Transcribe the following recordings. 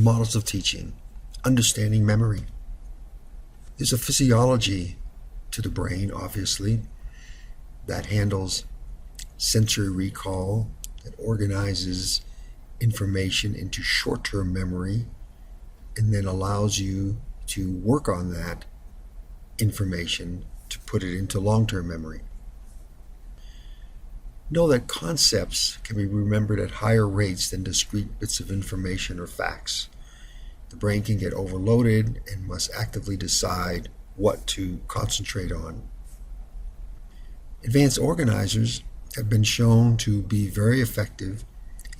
The models of teaching, understanding memory. There's a physiology to the brain, obviously, that handles sensory recall, that organizes information into short-term memory, and then allows you to work on that information to put it into long-term memory. Know that concepts can be remembered at higher rates than discrete bits of information or facts. The brain can get overloaded and must actively decide what to concentrate on. Advanced organizers have been shown to be very effective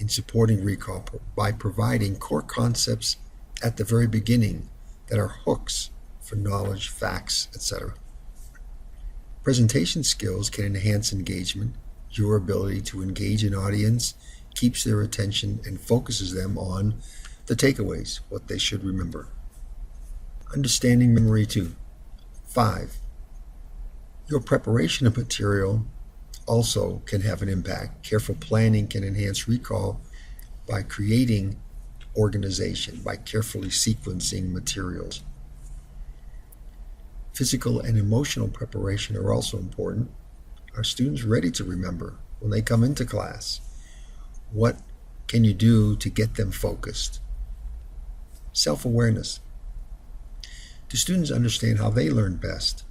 in supporting recall by providing core concepts at the very beginning that are hooks for knowledge, facts, etc. Presentation skills can enhance engagement. Your ability to engage an audience keeps their attention and focuses them on the takeaways, what they should remember. Understanding memory 2. 5. Your preparation of material also can have an impact. Careful planning can enhance recall by creating organization, by carefully sequencing materials. Physical and emotional preparation are also important. Are students ready to remember when they come into class? What can you do to get them focused? Self-awareness. Do students understand how they learn best?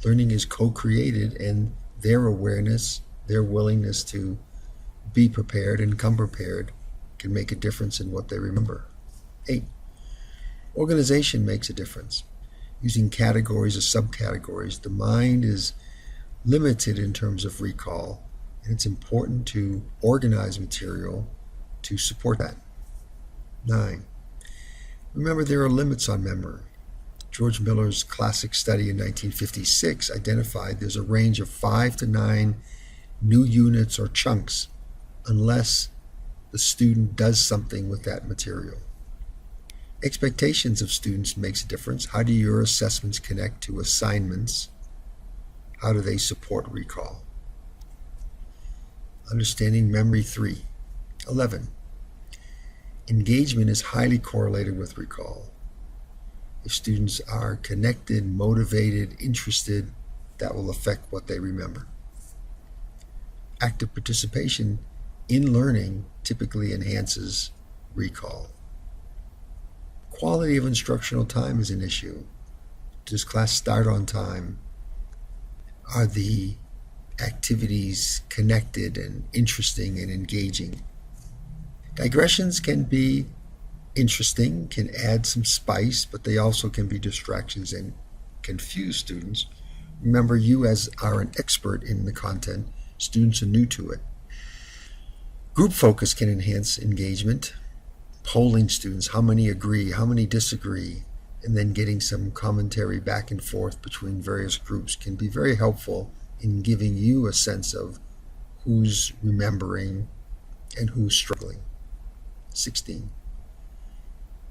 Learning is co-created, and their awareness, their willingness to be prepared and come prepared can make a difference in what they remember. 8. Organization makes a difference. Using categories or subcategories, the mind is limited in terms of recall, and it's important to organize material to support that. 9. Remember, there are limits on memory. George Miller's classic study in 1956 identified there's a range of 5 to 9 new units or chunks unless the student does something with that material. Expectations of students makes a difference. How do your assessments connect to assignments? How do they support recall? Understanding memory 3. 11. Engagement is highly correlated with recall. If students are connected, motivated, interested, that will affect what they remember. Active participation in learning typically enhances recall. Quality of instructional time is an issue. Does class start on time? Are the activities connected and interesting and engaging? Digressions can be interesting, can add some spice, but they also can be distractions and confuse students. Remember, you are an expert in the content. Students are new to it. Group focus can enhance engagement. Polling students, how many agree, how many disagree, and then getting some commentary back and forth between various groups can be very helpful in giving you a sense of who's remembering and who's struggling. 16.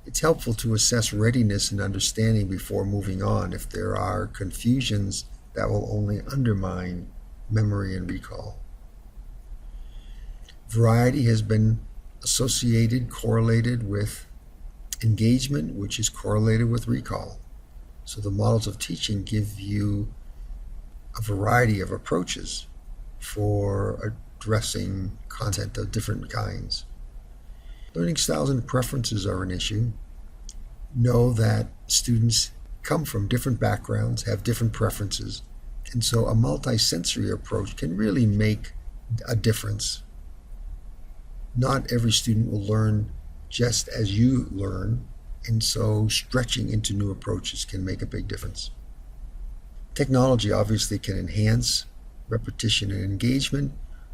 It's helpful to assess readiness and understanding before moving on. If there are confusions, that will only undermine memory and recall. Variety has been correlated with engagement, which is correlated with recall. So the models of teaching give you a variety of approaches for addressing content of different kinds. Learning styles and preferences are an issue. Know that students come from different backgrounds, have different preferences, and so a multisensory approach can really make a difference. Not every student will learn just as you learn, and so stretching into new approaches can make a big difference. Technology obviously can enhance repetition and engagement,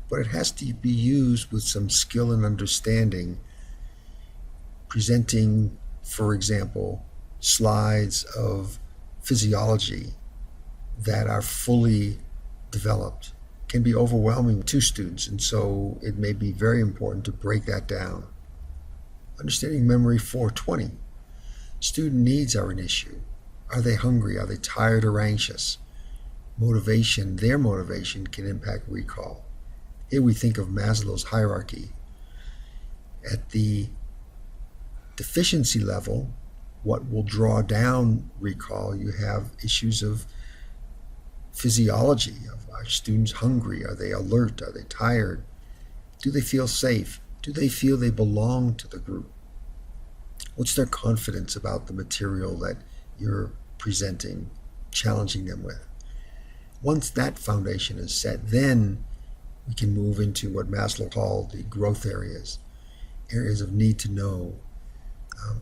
but it has to be used with some skill and understanding. Presenting, for example, slides of physiology that are fully developed can be overwhelming to students, and so it may be very important to break that down. Understanding memory 420. Student needs are an issue. Are they hungry? Are they tired or anxious? Their motivation can impact recall. Here we think of Maslow's hierarchy. At the deficiency level, what will draw down recall, you have issues of physiology. Are students hungry? Are they alert? Are they tired? Do they feel safe? Do they feel they belong to the group? What's their confidence about the material that you're presenting, challenging them with? Once that foundation is set, then we can move into what Maslow called the growth areas of need to know,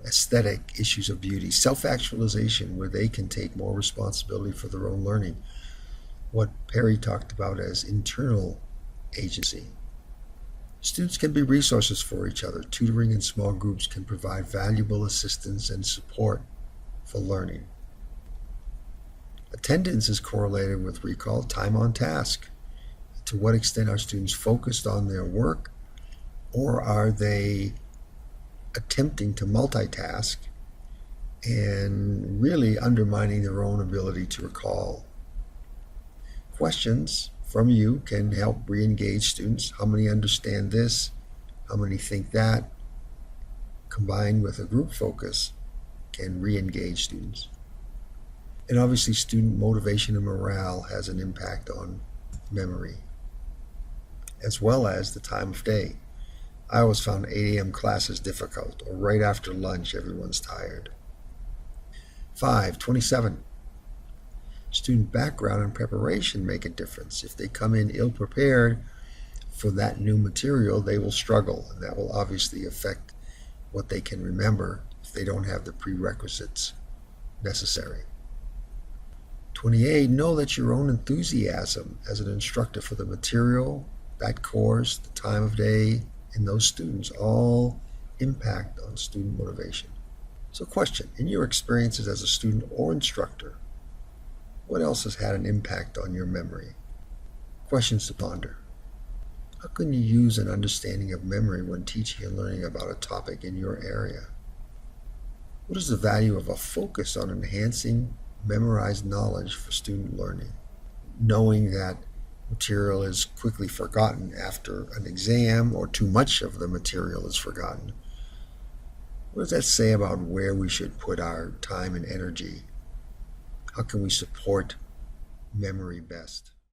aesthetic issues of beauty, self-actualization, where they can take more responsibility for their own learning, what Perry talked about as internal agency. Students can be resources for each other. Tutoring in small groups can provide valuable assistance and support for learning. Attendance is correlated with recall, time on task. To what extent are students focused on their work, or are they attempting to multitask and really undermining their own ability to recall? Questions from you can help re-engage students. How many understand this? How many think that? Combined with a group focus can re-engage students. And obviously student motivation and morale has an impact on memory, as well as the time of day. I always found 8 a.m. classes difficult, or right after lunch, everyone's tired. 27. Student background and preparation make a difference. If they come in ill-prepared for that new material, they will struggle, and that will obviously affect what they can remember if they don't have the prerequisites necessary. 28, know that your own enthusiasm as an instructor for the material, that course, the time of day, and those students all impact on student motivation. So question, in your experiences as a student or instructor, what else has had an impact on your memory? Questions to ponder. How can you use an understanding of memory when teaching and learning about a topic in your area? What is the value of a focus on enhancing memorized knowledge for student learning? Knowing that material is quickly forgotten after an exam, or too much of the material is forgotten. What does that say about where we should put our time and energy? How can we support memory best?